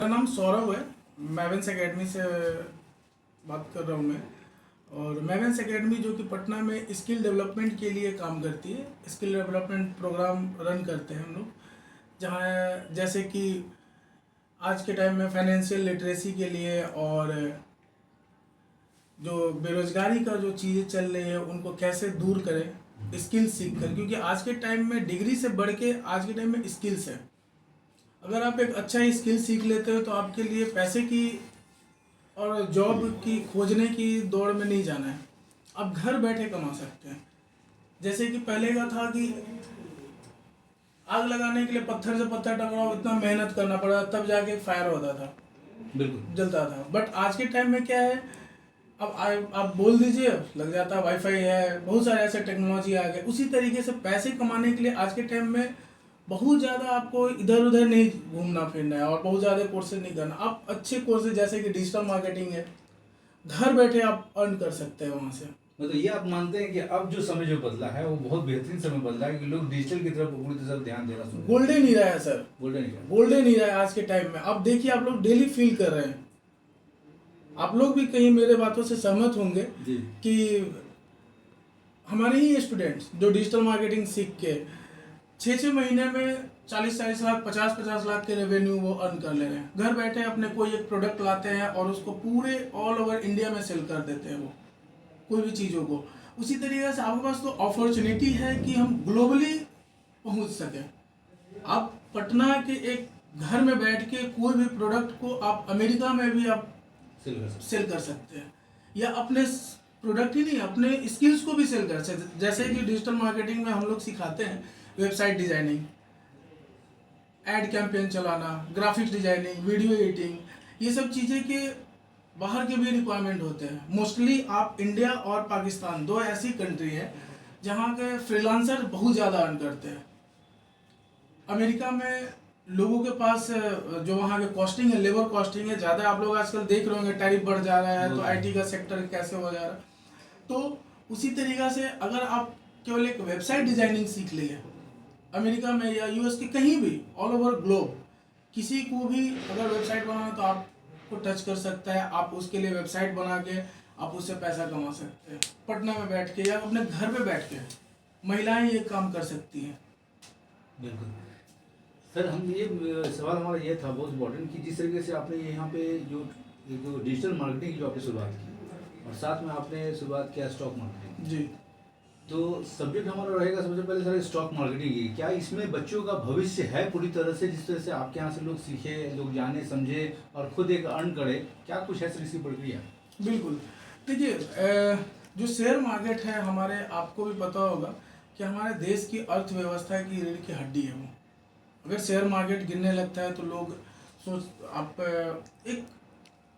मेरा नाम सौरभ है। मैवेंस एकेडमी से बात कर रहा हूँ मैं। और मैवेंस एकेडमी जो कि पटना में स्किल डेवलपमेंट के लिए काम करती है, स्किल डेवलपमेंट प्रोग्राम रन करते हैं हम लोग, जहाँ जैसे कि आज के टाइम में फाइनेंशियल लिटरेसी के लिए और जो बेरोजगारी का जो चीज़ें चल रही है उनको कैसे दूर करें स्किल सीख कर, क्योंकि आज के टाइम में डिग्री से बढ़ के आज के टाइम में स्किल्स है। अगर आप एक अच्छा स्किल सीख लेते हो तो आपके लिए पैसे की और जॉब की खोजने की दौड़ में नहीं जाना है, आप घर बैठे कमा सकते हैं। जैसे कि पहले का था कि आग लगाने के लिए पत्थर से पत्थर टकराओ, इतना मेहनत करना पड़ा तब जाके फायर होता था, बिल्कुल जलता था। बट आज के टाइम में क्या है, अब आप बोल दीजिए लग जाता है, वाईफाई है, बहुत सारे ऐसे टेक्नोलॉजी आ गए। उसी तरीके से पैसे कमाने के लिए आज के टाइम में बहुत ज़्यादा आपको इधर उधर नहीं घूमना फिरना है और बहुत ज़्यादा कोर्सेज नहीं करना। आप अच्छे कोर्सेज जैसे कि डिजिटल मार्केटिंग है, घर बैठे आप अर्न कर सकते हैं वहाँ से। मतलब ये आप मानते हैं कि अब जो समय जो बदला है वो बहुत बेहतरीन समय बदला है कि लोग डिजिटल की तरफ पूरी तरह ध्यान देना शुरू गोल्डन ही रहा है सर, गोल्डन ही गोल्डन ही रहा है आज के टाइम में। अब देखिए आप लोग डेली फील कर रहे हैं, आप लोग भी कहीं मेरे बातों से सहमत होंगे जी कि हमारे ही स्टूडेंट्स जो डिजिटल मार्केटिंग सीख के 6-6 महीने में 40-40 लाख 50-50 लाख के रेवेन्यू वो अर्न कर ले रहे हैं। घर बैठे अपने कोई एक प्रोडक्ट लाते हैं और उसको पूरे ऑल ओवर इंडिया में सेल कर देते हैं वो कोई भी चीज़ों को। उसी तरीके से आपके पास तो अपॉर्चुनिटी है कि हम ग्लोबली पहुंच सकें। आप पटना के एक घर में बैठ के कोई भी प्रोडक्ट को आप अमेरिका में भी आप सेल कर सकते हैं, या अपने प्रोडक्ट ही नहीं अपने स्किल्स को भी सेल कर सकते हैं। जैसे कि डिजिटल मार्केटिंग में हम लोग सिखाते हैं वेबसाइट डिजाइनिंग, एड कैंपेन चलाना, ग्राफिक्स डिजाइनिंग, वीडियो एडिटिंग, ये सब चीज़ें के बाहर के भी रिक्वायरमेंट होते हैं। मोस्टली आप इंडिया और पाकिस्तान दो ऐसी कंट्री है जहाँ के फ्रीलांसर बहुत ज़्यादा अर्न करते हैं। अमेरिका में लोगों के पास जो वहाँ के कॉस्टिंग है, लेबर कॉस्टिंग है ज़्यादा। आप लोग आजकल देख रहे होंगे टैरिफ बढ़ जा रहा है तो आईटी का सेक्टर कैसे हो जा रहा है। तो उसी तरीक़ा से अगर आप केवल एक वेबसाइट डिजाइनिंग सीख लिए अमेरिका में या यूएस के कहीं भी ऑल ओवर ग्लोब, किसी को भी अगर वेबसाइट बनाना तो आपको टच कर सकता है। आप उसके लिए वेबसाइट बना के आप उससे पैसा कमा सकते हैं पटना में बैठ के या अपने घर पे बैठ के। महिलाएं ये काम कर सकती हैं। बिल्कुल सर, हम ये सवाल हमारा ये था बहुत इम्पोर्टेंट कि जिस तरीके से आपने यहाँ पे जो डिजिटल मार्केटिंग की जो आपने शुरुआत की और साथ में आपने शुरुआत किया स्टॉक मार्केटिंग जी, तो सब्जेक्ट हमारा रहेगा सबसे पहले सर स्टॉक मार्केटिंग की। क्या इसमें बच्चों का भविष्य है पूरी तरह से, जिस तरह से आपके यहाँ से लोग सीखे, लोग जाने समझे और खुद एक अर्न करे, क्या कुछ है सर इसकी प्रक्रिया? बिल्कुल। देखिए जो शेयर मार्केट है हमारे, आपको भी पता होगा कि हमारे देश की अर्थव्यवस्था की रीढ़ की हड्डी है वो। अगर शेयर मार्केट गिरने लगता है तो लोग आप एक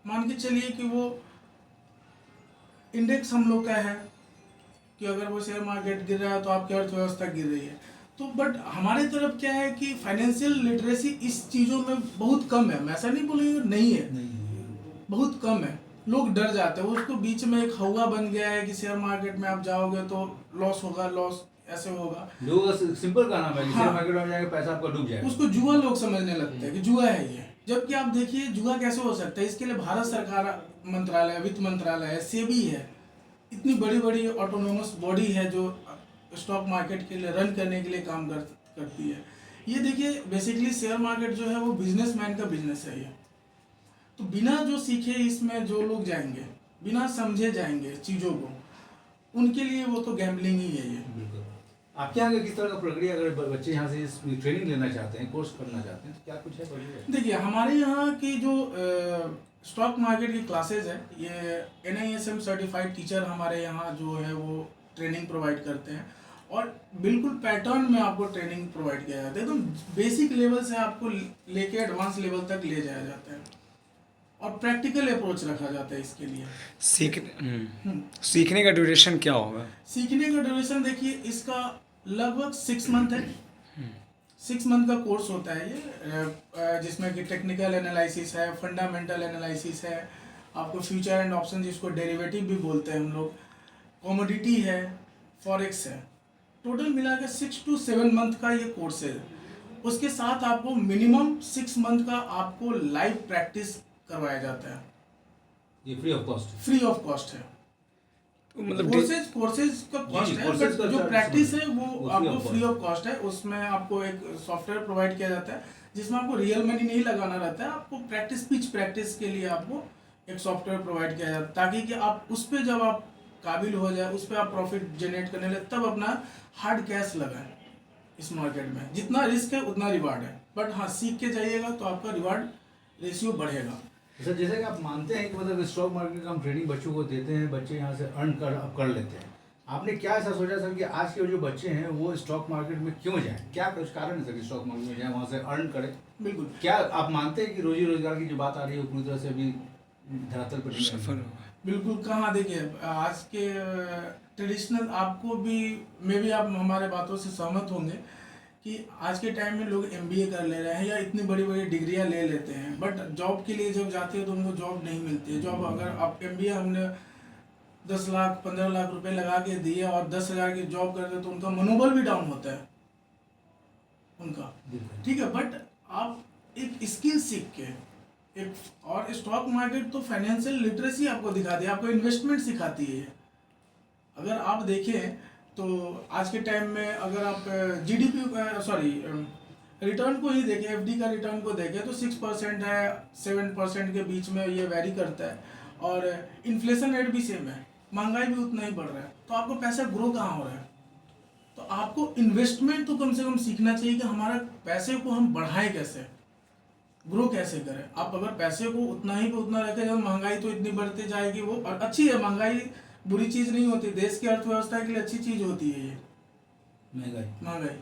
मान के चलिए कि वो इंडेक्स हम लोग का है कि अगर वो शेयर मार्केट गिर रहा है तो आपकी अर्थव्यवस्था गिर रही है। तो बट हमारे तरफ क्या है कि फाइनेंशियल लिटरेसी इस चीज़ों में बहुत कम है। मैं ऐसा नहीं बोलूँगी नहीं है, बहुत कम है। लोग डर जाते हैं, उसको बीच में एक हवा बन गया है कि शेयर मार्केट में आप जाओगे तो लॉस होगा, लॉस ऐसे होगा। लोग सिंपल का नाम है हाँ, शेयर मार्केट में जाएंगे पैसा आपका डूब जाएगा, उसको जुआ लोग समझने लगते हैं कि जुआ है ये। जबकि आप देखिए जुआ कैसे हो सकता है, इसके लिए भारत सरकार मंत्रालय, वित्त मंत्रालय है, सेबी है, इतनी बड़ी बड़ी ऑटोनोमस बॉडी है जो स्टॉक मार्केट के लिए रन करने के लिए काम करती है। ये देखिए बेसिकली शेयर मार्केट जो है वो बिजनेसमैन का बिजनेस है ये। तो बिना जो सीखे इसमें जो लोग जाएंगे, बिना समझे जाएंगे चीज़ों को, उनके लिए वो तो गैम्बलिंग ही है ये। बिल्कुल। आपके यहाँ किस तरह का प्रक्रिया, अगर बच्चे यहाँ से इस ट्रेनिंग लेना चाहते हैं, कोर्स करना चाहते हैं तो क्या कुछ है प्रक्रिया? देखिए हमारे यहाँ की जो स्टॉक मार्केट की क्लासेज है, ये NISM सर्टिफाइड टीचर हमारे यहाँ जो है वो ट्रेनिंग प्रोवाइड करते हैं और बिल्कुल पैटर्न में आपको ट्रेनिंग प्रोवाइड किया जाता है। एकदम बेसिक लेवल से आपको लेके एडवांस लेवल तक ले जाया जाता है और प्रैक्टिकल अप्रोच रखा जाता है इसके लिए। सीखने का ड्यूरेशन क्या होगा? सीखने का ड्यूरेशन देखिए इसका लगभग 6 मंथ है। 6 मंथ का कोर्स होता है ये, जिसमें कि टेक्निकल एनालिसिस है, फंडामेंटल एनालिसिस है, आपको फ्यूचर एंड ऑप्शन जिसको डेरिवेटिव भी बोलते हैं हम लोग, कमोडिटी है, फॉरेक्स है। टोटल मिला के 6 to 7 मंथ का ये कोर्स है उसके साथ आपको मिनिमम 6 मंथ का आपको लाइव प्रैक्टिस करवाया जाता है, ये फ्री ऑफ कॉस्ट है। फ्री ऑफ कॉस्ट है। तो मतलब कोर्सेज का कॉस्ट है, courses बट का जो charge प्रैक्टिस है समझ वो वो free आपको of free cost। Of cost है। उसमें आपको एक सॉफ्टवेयर प्रोवाइड किया जाता है जिसमें आपको रियल मनी नहीं लगाना रहता है, आपको पिच प्रैक्टिस के लिए आपको एक सॉफ्टवेयर प्रोवाइड किया जाता है, ताकि कि आप उस पर जब आप काबिल हो जाए, उस पर आप प्रॉफिट जनरेट करने लगे, तब अपना हार्ड कैश लगाएं। इस मार्केट में जितना रिस्क है उतना रिवार्ड है, बट हाँ सीख के जाइएगा तो आपका रिवार्ड रेशियो बढ़ेगा। सर जैसे कि आप मानते हैं कि मतलब स्टॉक मार्केट का हम ट्रेनिंग बच्चों को देते हैं, बच्चे यहाँ से अर्न कर लेते हैं, आपने क्या ऐसा सोचा सर कि आज के जो बच्चे हैं वो स्टॉक मार्केट में क्यों जाएं? क्या कुछ कारण है सर कि स्टॉक मार्केट में जाएं, वहाँ से अर्न करें? बिल्कुल। क्या आप मानते हैं कि रोजी रोजगार की जो बात आ रही है वो पूरी तरह से अभी धरातल पर नहीं आई? सफल होगा। बिल्कुल कहाँ, देखिए आज के ट्रेडिशनल, आपको भी मे भी आप हमारे बातों से सहमत होंगे कि आज के टाइम में लोग MBA कर ले रहे हैं या इतनी बड़ी बड़ी डिग्रियां ले लेते हैं, बट जॉब के लिए जब जाते हैं तो उनको जॉब नहीं मिलती है। जॉब अगर आप MBA हमने 10 लाख 15 लाख रुपए लगा के दिए और 10,000 की जॉब करते तो उनका मनोबल भी डाउन होता है उनका, ठीक है। बट आप एक स्किल सीख के एक, और स्टॉक मार्केट तो फाइनेंशियल लिटरेसी आपको दिखाती है, आपको इन्वेस्टमेंट सिखाती है। अगर आप देखें तो आज के टाइम में अगर आप रिटर्न को ही देखें, FD का रिटर्न को देखें तो 6% है, 7% के बीच में ये वैरी करता है, और इन्फ्लेशन रेट भी सेम है, महंगाई भी उतना ही बढ़ रहा है, तो आपको पैसा ग्रो कहाँ हो रहा है? तो आपको इन्वेस्टमेंट तो कम से कम सीखना चाहिए कि हमारा पैसे को हम बढ़ाएं कैसे, ग्रो कैसे करें। आप अगर पैसे को उतना ही पे उतना रखें, जब महंगाई तो इतनी बढ़ती जाएगी, वो और अच्छी है, महंगाई बुरी चीज़ नहीं होती, देश की अर्थव्यवस्था के लिए अच्छी चीज़ होती है ये महंगाई।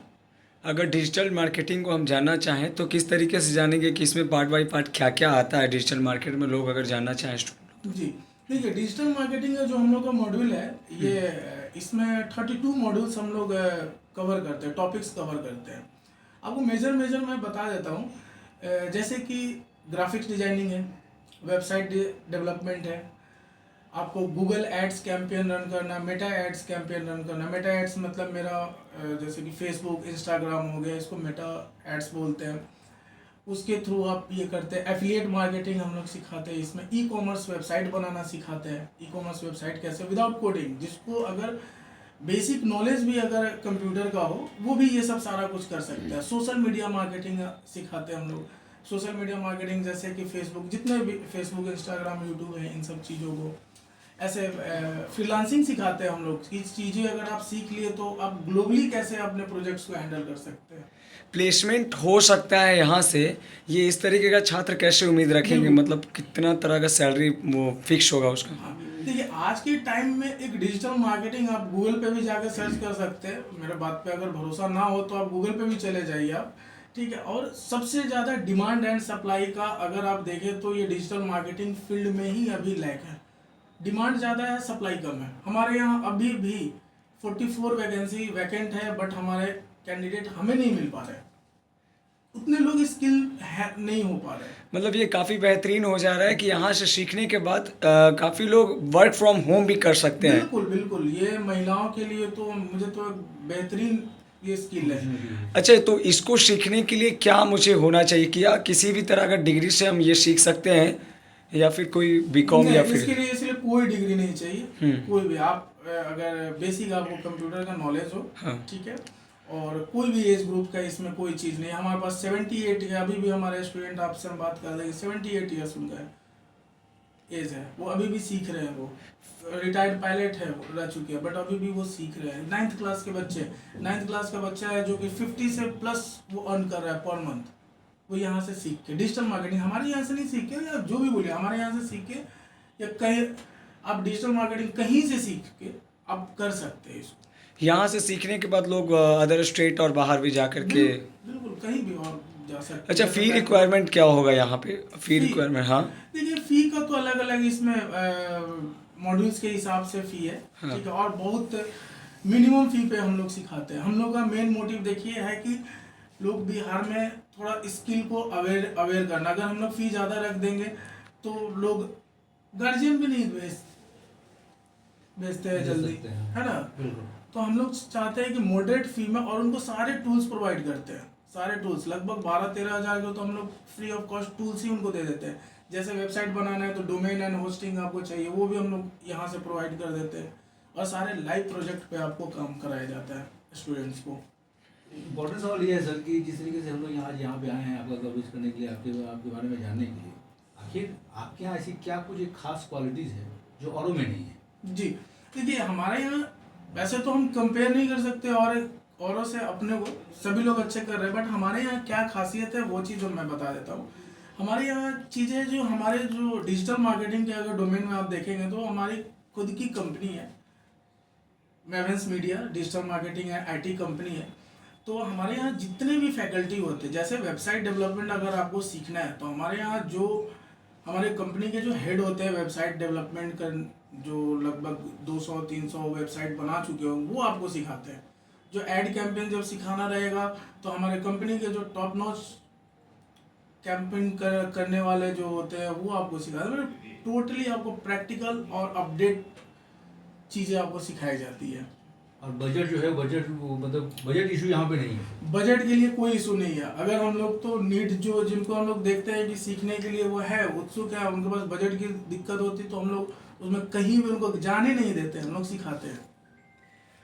अगर डिजिटल मार्केटिंग को हम जानना चाहें तो किस तरीके से जानेंगे कि इसमें पार्ट बाय पार्ट क्या क्या आता है डिजिटल मार्केट में, लोग अगर जानना चाहें स्टूडेंट? जी देखिए, डिजिटल मार्केटिंग का जो हम लोग का मॉड्यूल है, ये इसमें 32 मॉड्यूल्स हम लोग कवर करते हैं, टॉपिक्स कवर करते हैं। आपको मेजर मैं बता देता हूँ। जैसे कि ग्राफिक्स डिजाइनिंग है, वेबसाइट डेवलपमेंट है, आपको गूगल एड्स कैंपेन रन करना, मेटा एड्स कैंपेन रन करना। मेटा एड्स मतलब मेरा जैसे कि फेसबुक इंस्टाग्राम हो गया, इसको मेटा एड्स बोलते हैं। उसके थ्रू आप ये करते हैं। एफिलिएट मार्केटिंग हम लोग सिखाते हैं इसमें। ई-कॉमर्स वेबसाइट बनाना सिखाते हैं। ई-कॉमर्स वेबसाइट कैसे विदाउट कोडिंग, जिसको अगर बेसिक नॉलेज भी अगर कंप्यूटर का हो, वो भी ये सब सारा कुछ कर सकते हैं। सोशल मीडिया मार्केटिंग सिखाते हैं हम लोग। सोशल मीडिया मार्केटिंग जैसे कि फेसबुक, जितने भी फेसबुक इंस्टाग्राम यूट्यूब है, इन सब चीज़ों को ऐसे फ्रीलांसिंग सिखाते हैं हम लोग। इस चीज़ें अगर आप सीख लिए तो आप ग्लोबली कैसे अपने प्रोजेक्ट्स को हैंडल कर सकते हैं। प्लेसमेंट हो सकता है यहाँ से, ये इस तरीके का छात्र कैसे उम्मीद रखेंगे, मतलब कितना तरह का सैलरी वो फिक्स होगा उसका? हाँ, देखिए आज के टाइम में एक डिजिटल मार्केटिंग, आप गूगल पे भी जाकर सर्च कर सकते हैं। मेरे बात पे अगर भरोसा ना हो तो आप गूगल पे भी चले जाइए आप, ठीक है। और सबसे ज़्यादा डिमांड एंड सप्लाई का अगर आप देखें तो ये डिजिटल मार्केटिंग फील्ड में ही अभी लैक है। डिमांड ज़्यादा है, सप्लाई कम है। हमारे यहाँ अभी भी 44 वैकेंसी वैकेंट है, बट हमारे कैंडिडेट हमें नहीं मिल पा रहे, उतने लोग स्किल नहीं हो पा रहे। मतलब ये काफ़ी बेहतरीन हो जा रहा है कि यहाँ से सीखने के बाद काफ़ी लोग वर्क फ्रॉम होम भी कर सकते हैं। बिल्कुल बिल्कुल, ये महिलाओं के लिए तो मुझे तो एक बेहतरीन ये स्किल है। अच्छा, तो इसको सीखने के लिए क्या मुझे होना चाहिए? क्या किसी भी तरह का डिग्री से हम ये सीख सकते हैं, या फिर कोई बीकॉम या नहीं, इसके फिर? लिए इसलिए कोई डिग्री नहीं चाहिए। कोई भी आप अगर बेसिक आपको कंप्यूटर का नॉलेज हो, हाँ। ठीक है, और कोई भी एज ग्रुप का इसमें कोई चीज़ नहीं। हमारे पास 78 है, अभी भी हमारे स्टूडेंट आपसे हम बात कर रहे हैं, 78 ईयर्स उनका एज है, वो अभी भी सीख रहे हैं। वो रिटायर्ड पायलट है, रह चुके हैं, बट अभी भी वो सीख रहे हैं। 9th क्लास के बच्चे, 9th क्लास का बच्चा है जो कि 50 से प्लस वो अर्न कर रहा है पर मंथ, वो यहाँ से सीख के डिजिटल मार्केटिंग, हमारे यहाँ से नहीं सीख के, या जो भी बोलिए हमारे यहाँ से सीख के, या कहीं आप डिजिटल मार्केटिंग कहीं से सीख के आप कर सकते हैं इसको। यहाँ से सीखने के बाद लोग अदर स्टेट और बाहर भी जा कर के? बिल्कुल कहीं भी और जा सकते हैं। अच्छा, फ़ी रिक्वायरमेंट क्या होगा यहाँ पे? फ़ी रिक्वायरमेंट, हाँ देखिए फ़ी का तो अलग अलग इसमें मॉड्यूल्स के हिसाब से फ़ी है, हाँ। ठीक है, और बहुत मिनिमम फ़ी पे हम लोग सिखाते हैं। हम लोग का मेन मोटिव देखिए है कि लोग बिहार में थोड़ा स्किल को अवेयर करना। अगर हम लोग फ़ी ज़्यादा रख देंगे तो लोग गार्जियन भी नहीं भेजते हैं जल्दी, है ना। तो हम लोग चाहते हैं कि मॉडरेट फी में, और उनको सारे टूल्स प्रोवाइड करते हैं, सारे टूल्स लगभग 12-13 हज़ार के तो हम लोग फ्री ऑफ कॉस्ट टूल्स ही उनको दे देते हैं। जैसे वेबसाइट बनाना है तो डोमेन एंड होस्टिंग आपको चाहिए, वो भी हम लोग यहाँ से प्रोवाइड कर देते हैं। और सारे लाइव प्रोजेक्ट पे आपको काम कराया जाता है स्टूडेंट्स को। इम्पोर्टेंट सवाल ये है सर कि जिस तरीके से हम लोग यहाँ पे आए हैं आपका कवरेज करने के लिए, आपके बारे में जानने के लिए, आखिर आपके यहाँ ऐसी क्या कुछ एक खास क्वालिटीज़ है जो औरों में नहीं है? जी देखिए, हमारे यहाँ वैसे तो हम कंपेयर नहीं कर सकते और औरों से, अपने को सभी लोग अच्छे कर रहे हैं, बट हमारे यहाँ क्या खासियत है वो चीज़ मैं बता देता हूँ। हमारे यहाँ चीज़ें जो हमारे जो डिजिटल मार्केटिंग के अगर डोमेन में आप देखेंगे तो हमारी खुद की कंपनी है मैवेंस मीडिया, डिजिटल मार्केटिंग है, आईटी कंपनी है। तो हमारे यहाँ जितने भी फैकल्टी होते हैं, जैसे वेबसाइट डेवलपमेंट अगर आपको सीखना है तो हमारे यहाँ जो हमारे कंपनी के जो हेड होते हैं वेबसाइट डेवलपमेंट कर, जो लगभग 200-300 वेबसाइट बना चुके हो, वो आपको सिखाते हैं। जो एड कैंपेन जब सिखाना रहेगा तो हमारे कंपनी के जो टॉप नॉच कैंपेन करने वाले जो होते हैं वो आपको सिखाते हैं। टोटली आपको प्रैक्टिकल और अपडेट चीज़ें आपको सिखाई जाती है। और बजट जो है, मतलब बजट इशू यहाँ पे नहीं है। बजट के लिए कोई इशू नहीं है। अगर हम लोग तो नीड जो जिनको हम लोग देखते हैं कि सीखने के लिए वो है उत्सुक है, उनके पास बजट की दिक्कत होती तो हम लोग उसमें कहीं भी उनको जाने नहीं देते, हम लोग सिखाते हैं।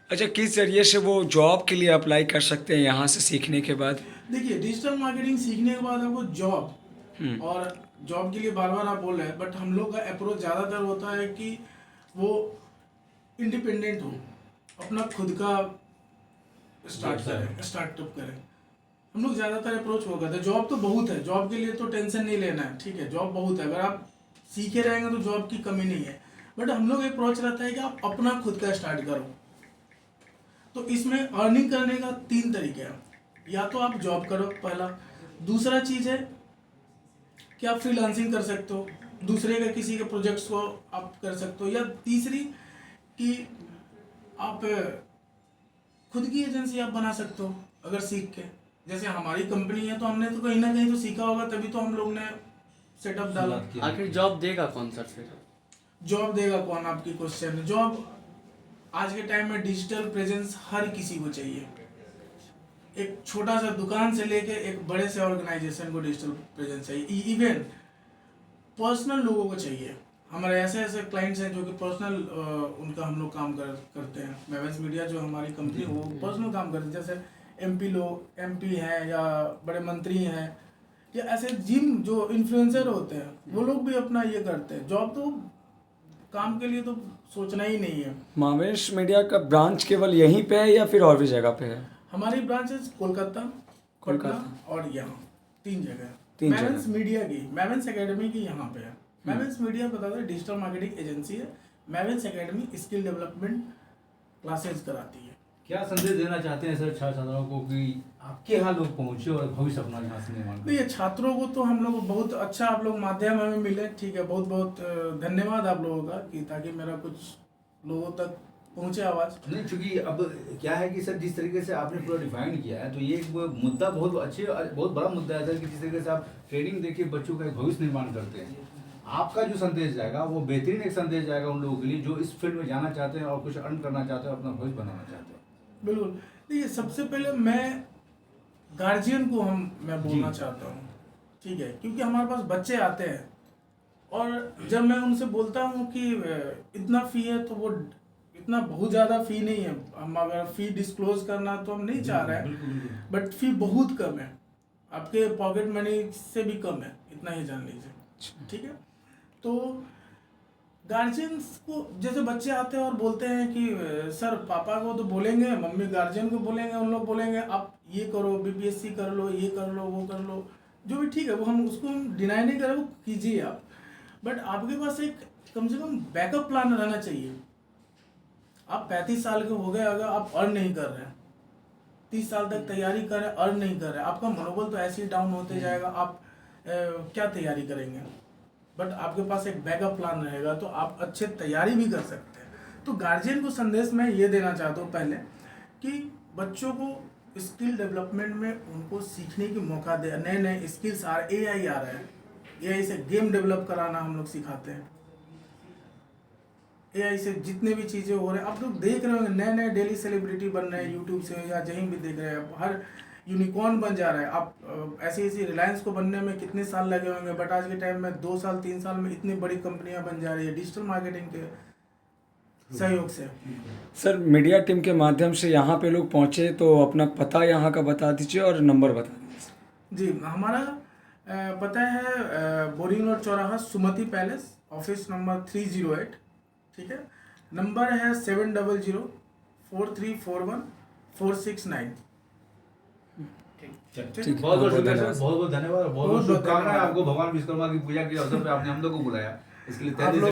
अच्छा, किस जरिए से वो जॉब के लिए अप्लाई कर सकते हैं यहाँ से सीखने के बाद? देखिए, डिजिटल मार्केटिंग सीखने के बाद आपको जॉब, और जॉब के लिए बार बार आप बोल रहे हैं, बट हम लोग का अप्रोच ज़्यादातर होता है कि वो इंडिपेंडेंट हो, अपना खुद का स्टार्टअप करें। हम लोग ज़्यादातर अप्रोच वो करते हैं। जॉब तो बहुत है, जॉब के लिए तो टेंशन नहीं लेना है, ठीक है, जॉब बहुत है, अगर आप सीखे रहेंगे तो जॉब की कमी नहीं है। बट हम लोग अप्रोच रहता है कि आप अपना खुद का स्टार्ट करो। तो इसमें अर्निंग करने का 3 तरीके हैं। या तो आप जॉब करो, पहला। दूसरा चीज़ है कि आप फ्रीलांसिंग कर सकते हो, दूसरे के किसी के प्रोजेक्ट्स को आप कर सकते हो। या तीसरी कि आप खुद की एजेंसी आप बना सकते हो अगर सीख के। जैसे हमारी कंपनी है तो हमने तो कहीं ना कहीं तो सीखा होगा, तभी तो हम लोग ने सेटअप डाला। आखिर जॉब देगा कौन सर फिर? जॉब देगा कौन, आपकी क्वेश्चन है। जॉब आज के टाइम में डिजिटल प्रेजेंस हर किसी को चाहिए। एक छोटा सा दुकान से लेके एक बड़े से ऑर्गेनाइजेशन को डिजिटल प्रेजेंस चाहिए। इवन पर्सनल लोगों को चाहिए। हमारे ऐसे ऐसे क्लाइंट्स हैं जो कि पर्सनल उनका हम लोग काम करते हैं। मैवेंस मीडिया जो हमारी कंपनी वो पर्सनल काम करते हैं। जैसे एमपी हैं या बड़े मंत्री हैं या ऐसे जिम जो इन्फ्लुएंसर होते हैं वो लोग भी अपना ये करते हैं। जॉब तो काम के लिए तो सोचना ही नहीं है। मैवेंस मीडिया का ब्रांच केवल यहीं पे है या फिर और भी जगह पे है? हमारी ब्रांचेस कोलकाता, पटना और यहाँ 3 जगह। मैवेंस मीडिया की, मैवेंस एकेडमी की यहाँ पे है। मैवेंस मीडिया बता दें डिजिटल मार्केटिंग एजेंसी है। मैवेंस एकेडमी स्किल डेवलपमेंट क्लासेस कराती है। क्या संदेश देना चाहते हैं सर छात्रों को कि आपके यहाँ लोग पहुँचे और भविष्य अपना यहाँ से निर्माण करें? ये छात्रों को तो हम लोग बहुत अच्छा आप लोग माध्यम हमें मिले, ठीक है, बहुत बहुत धन्यवाद आप लोगों का कि ताकि मेरा कुछ लोगों तक पहुँचे आवाज़। नहीं, चूंकि अब क्या है कि सर जिस तरीके से आपने पूरा डिफाइन किया है तो ये एक मुद्दा बहुत बहुत बड़ा मुद्दा है सर कि जिस तरीके से आप ट्रेनिंग देके बच्चों का एक भविष्य निर्माण करते हैं। आपका जो संदेश जाएगा वो बेहतरीन एक संदेश जाएगा उन लोगों के लिए जो इस फील्ड में जाना चाहते हैं और कुछ अर्न करना चाहते हैं, अपना भविष्य बनाना चाहते हैं। बिल्कुल। देखिए, सबसे पहले मैं गार्जियन को मैं बोलना चाहता हूँ, ठीक है, क्योंकि हमारे पास बच्चे आते हैं और जब मैं उनसे बोलता हूँ कि इतना फ़ी है तो वो इतना बहुत ज़्यादा फ़ी नहीं है। हम अगर फ़ी डिस्क्लोज करना तो हम नहीं चाह रहे हैं, बट फ़ी बहुत कम है, आपके पॉकेट मनी से भी कम है, इतना ही जान लीजिए, ठीक है। तो गार्जियंस को, जैसे बच्चे आते हैं और बोलते हैं कि सर पापा को तो बोलेंगे, मम्मी गार्जियन को बोलेंगे, उन लोग बोलेंगे आप ये करो, बीपीएससी कर लो, ये कर लो, वो कर लो, जो भी ठीक है, वो हम उसको डिनाई नहीं करें, वो कीजिए आप। बट आपके पास एक कम से कम बैकअप प्लान रहना चाहिए। आप 35 साल के हो गए, अगर आप अर्न नहीं कर रहे हैं, 30 साल तक तैयारी कर रहे हैं, अर्न नहीं कर रहे, आपका मनोबल तो ऐसे ही डाउन होते जाएगा। आप क्या तैयारी करेंगे? बट आपके पास एक बैकअप प्लान रहेगा तो आप अच्छे तैयारी भी कर सकते हैं। तो गार्जियन को संदेश मैं ये देना चाहता हूँ पहले कि बच्चों को स्किल डेवलपमेंट में उनको सीखने की मौका दे। नए नए स्किल्स एआई आ रहा है, एआई से गेम डेवलप कराना हम लोग सिखाते हैं। एआई से जितने भी चीज़ें हो रहे हैं, आप लोग देख रहे होंगे, नए नए डेली सेलिब्रिटी बन रहे हैं यूट्यूब से या कहीं भी देख रहे हैं। हर यूनिकॉर्न बन जा रहा है। आप ऐसी ऐसी रिलायंस को बनने में कितने साल लगे होंगे, बट आज के टाइम में 2 साल 3 साल में इतनी बड़ी कंपनियां बन जा रही है डिजिटल मार्केटिंग के सहयोग से। सर मीडिया टीम के माध्यम से यहाँ पे लोग पहुँचे तो अपना पता यहाँ का बता दीजिए और नंबर बता दीजिए। जी, हमारा पता है बोरिंग रोड चौराहा सुमति पैलेस, ऑफिस नंबर 308, ठीक है। नंबर है 7043414669। ठीक, बहुत बहुत शुक्रिया सर, बहुत बहुत धन्यवाद, बहुत बहुत बहुत शुभकामनाएं धन्यवाद। आपको। भगवान विश्वकर्मा की पूजा के अवसर पे आपने हम लोग को बुलाया, इसके लिए आप तहे दिल से लोग